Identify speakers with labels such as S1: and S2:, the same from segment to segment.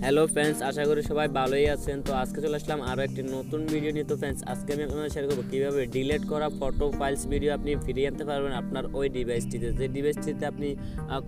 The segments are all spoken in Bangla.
S1: হ্যালো ফ্রেন্ডস, আশা করি সবাই ভালোই আছেন। তো আজকে চলে আসলাম আরও একটি নতুন ভিডিও নিয়ে। তো ফ্রেন্ডস, আজকে আমি আপনাদের শেয়ার করবো কীভাবে ডিলিট করা ফটো ফাইলস ভিডিও আপনি ফিরিয়ে আনতে পারবেন আপনার ওই ডিভাইসটিতে। যে ডিভাইসটিতে আপনি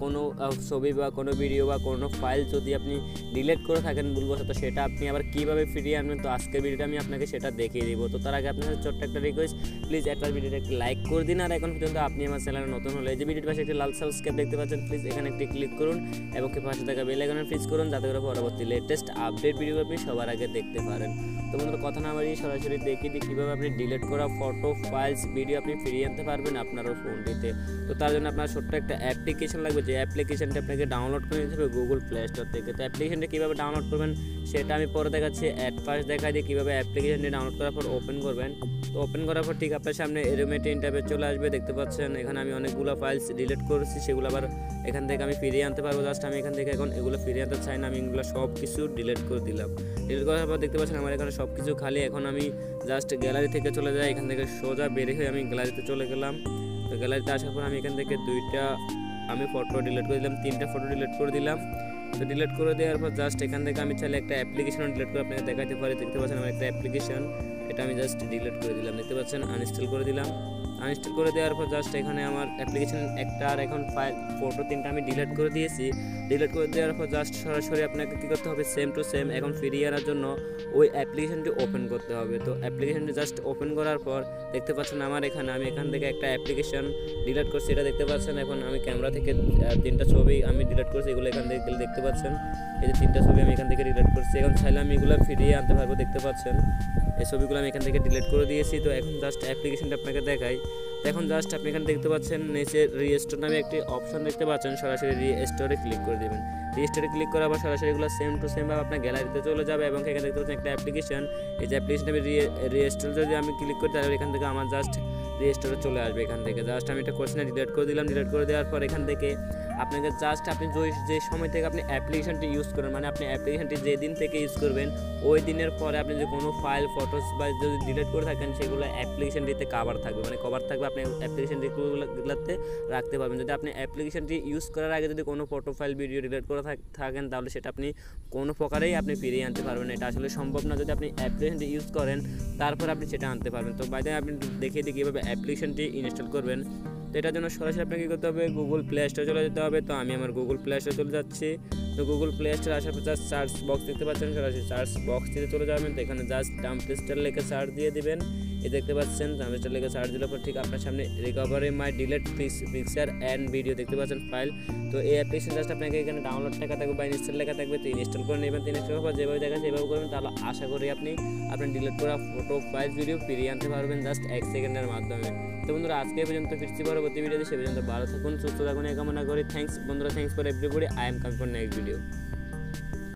S1: কোনো ছবি বা কোনো ভিডিও বা কোনো ফাইল যদি আপনি ডিলিট করে থাকেন ভুলবশত, সেটা আপনি আবার কীভাবে ফিরিয়ে আনবেন। তো আজকের ভিডিওটা আমি আপনাকে সেটা দেখিয়ে দিব। তো তার আগে আপনাদের ছোট্ট একটা রিকোয়েস্ট, প্লিজ একটা ভিডিওটা একটি লাইক করে দিন। আর এখন পর্যন্ত আপনি আমার চ্যানেলে নতুন হলে এই যে ভিডিওর পাশে একটি লাল সাবস্ক্রাইব দেখতে পাচ্ছেন, প্লিজ এখানে একটি ক্লিক করুন এবং পাশে থাকা বেল আইকনে প্রেস করুন, যাতে করে পরবর্তী লেটেস্ট আপডেট ভিডিও আপনি সবার আগে দেখতে পারেন। তো বন্ধুরা, কথা না বাড়িয়ে সরাসরি দেখিয়ে দিই কীভাবে আপনি ডিলিট করা ফটো ফাইলস ভিডিও আপনি ফিরিয়ে আনতে পারবেন আপনার ফোনটিতে। তো তার জন্য আপনার ছোট্ট একটা অ্যাপ্লিকেশন লাগবে, যে অ্যাপ্লিকেশনটা আপনাকে ডাউনলোড করে নিতে হবে গুগল প্লে স্টোর থেকে। তো অ্যাপ্লিকেশনটা কীভাবে ডাউনলোড করবেন সেটা আমি পরে দেখাচ্ছি। অ্যাট ফার্স্ট দেখা দিয়ে কীভাবে অ্যাপ্লিকেশনটি ডাউনলোড করার পর ওপেন করবেন। তো ওপেন করার পর ঠিক আপনার সামনে এরকম একটা ইন্টারফেস চলে আসবে। দেখতে পাচ্ছেন এখানে আমি অনেকগুলো ফাইলস ডিলিট করেছি, সেগুলো আবার এখান থেকে আমি ফিরিয়ে আনতে পারবো। জাস্ট আমি এখান থেকে এখন এগুলো ফিরিয়ে আনতে চাই না, আমি এগুলো সব কিছু ডিলিট করে দিলাম। ডিলিট করার পর দেখতে পাচ্ছেন আমার এখানে সব কিছু খালি। এখন আমি জাস্ট গ্যালারি থেকে চলে যাই, এখান থেকে সোজা বের হয়ে আমি গ্যালারিতে চলে গেলাম। তো গ্যালারিতে আসার পর আমি এখান থেকে দুইটা আমি ফটো ডিলিট করে দিলাম, তিনটা ফটো ডিলিট করে দিলাম। তো ডিলিট করে দেওয়ার পর জাস্ট এখান থেকে আমি চাইলে একটা অ্যাপ্লিকেশন ডিলিট করে আপনাকে দেখাতে পারি। দেখতে পাচ্ছেন আমার একটা অ্যাপ্লিকেশন, এটা আমি জাস্ট ডিলিট করে দিলাম। দেখতে পাচ্ছেন আনইনস্টল করে দিলাম। আনইনস্টল করে দেওয়ার পর জাস্ট এখানে আমার অ্যাপ্লিকেশন একটা আর এখন ফাইল ফটো তিনটা আমি ডিলিট করে দিয়েছি। ডিলিট করে দেওয়ার পর জাস্ট সরাসরি আপনাকে কী করতে হবে, সেম টু সেম এখন ফিরিয়ে আনার জন্য ওই অ্যাপ্লিকেশনটি ওপেন করতে হবে। তো অ্যাপ্লিকেশনটি জাস্ট ওপেন করার পর দেখতে পাচ্ছেন আমার এখানে আমি এখান থেকে একটা অ্যাপ্লিকেশন ডিলিট করছি, এটা দেখতে পাচ্ছেন। এখন আমি ক্যামেরা থেকে তিনটা ছবি আমি ডিলিট করছি, এগুলো এখান থেকে দেখতে পাচ্ছেন। এই যে তিনটা ছবি আমি এখান থেকে ডিলিট করছি, এখন চাইলে আমি এগুলো ফিরিয়ে আনতে পারবো। দেখতে পাচ্ছেন এই ছবিগুলো আমি এখান থেকে ডিলিট করে দিয়েছি। তো এখন জাস্ট অ্যাপ্লিকেশনটা আপনাকে দেখাই। এখন জাস্ট আপনি এখানে দেখতে পাচ্ছেন নিচে রিস্টোর নামে একটি অপশন দেখতে পাচ্ছেন, সরাসরি রিস্টোরে ক্লিক করে দেবেন। রিস্টোরে ক্লিক করার পর সরাসরি এগুলো সেম টু সেম ভাবে আপনার গ্যালারিতে চলে যাবে এবং এখানে দেখতে পাচ্ছেন একটা অ্যাপ্লিকেশন। এই যে অ্যাপ্লিকেশনটা রিস্টোর যদি আমি ক্লিক করি তাহলে এখান থেকে আমার জাস্ট রিস্টোরে চলে আসবে। এখান থেকে জাস্ট আমি এটা করছি না, ডিলিট করে দিলাম। ডিলিট করে দেওয়ার পর এখান থেকে আপনাকে জাস্ট আপনি যে সময় থেকে আপনি অ্যাপ্লিকেশনটি ইউজ করবেন, মানে আপনি অ্যাপ্লিকেশনটি যেদিন থেকে ইউজ করবেন ওই দিনের পরে আপনি যে কোনো ফাইল ফটোস বা যদি ডিলিট করে থাকেন সেগুলো অ্যাপ্লিকেশনটিতে কভার থাকবে, মানে কভার থাকবে, আপনি অ্যাপ্লিকেশনটিগুলোতে রাখতে পারবেন। যদি আপনি অ্যাপ্লিকেশনটি ইউজ করার আগে যদি কোনো ফটো ফাইল ভিডিও ডিলিট করে থাকেন তাহলে সেটা আপনি কোনো প্রকারেই আপনি ফিরিয়ে আনতে পারবেন। এটা আসলে সম্ভব না। যদি আপনি অ্যাপ্লিকেশনটি ইউজ করেন তারপর আপনি সেটা আনতে পারবেন। তো বাইরে আপনি দেখিয়ে দিই কীভাবে অ্যাপ্লিকেশনটি ইনস্টল করবেন। তো এটার জন্য সরাসরি আপনাকে কী করতে হবে, গুগল প্লে স্টোরে চলে যেতে হবে। তো আমি আমার গুগল প্লে স্টোরে চলে যাচ্ছি। তো গুগল প্লে স্টোরে আসার পর জাস্ট সার্চ বক্স দেখতে পাচ্ছেন, সরাসরি সার্চ বক্স থেকে চলে যাবেন। তো এখানে জাস্ট ডাম্পস্টার লিখে সার্চ দিয়ে দিবেন। এই দেখতে পাচ্ছেন ডাম্পস্টার লিখে সার্চ দিলে পর ঠিক আপনার সামনে recovery my delete picture and video দেখতে পাচ্ছেন ফাইল। তো এই অ্যাপ্লিকেশন জাস্ট আপনাকে এখানে ডাউনলোড লেখা থাকবে বা ইনস্টল লেখা থাকবে। তো ইনস্টল করে নেবেন। তো ইনস্টল করার পর যেভাবে দেখেন সেভাবে করবেন, তাহলে আশা করি আপনি আপনার ডিলিট করা ফটো ফাইল ভিডিও ফিরিয়ে আনতে পারবেন জাস্ট 1 সেকেন্ডের মাধ্যমে। তো বন্ধুরা, আজকে পর্যন্ত ফিরছি পরবর্তী ভিডিওতে। সে পর্যন্ত ভালো থাকুন, সুস্থ থাকুন এই কামনা করি। থ্যাংকস বন্ধুরা, thanks for everybody. I am coming for next video.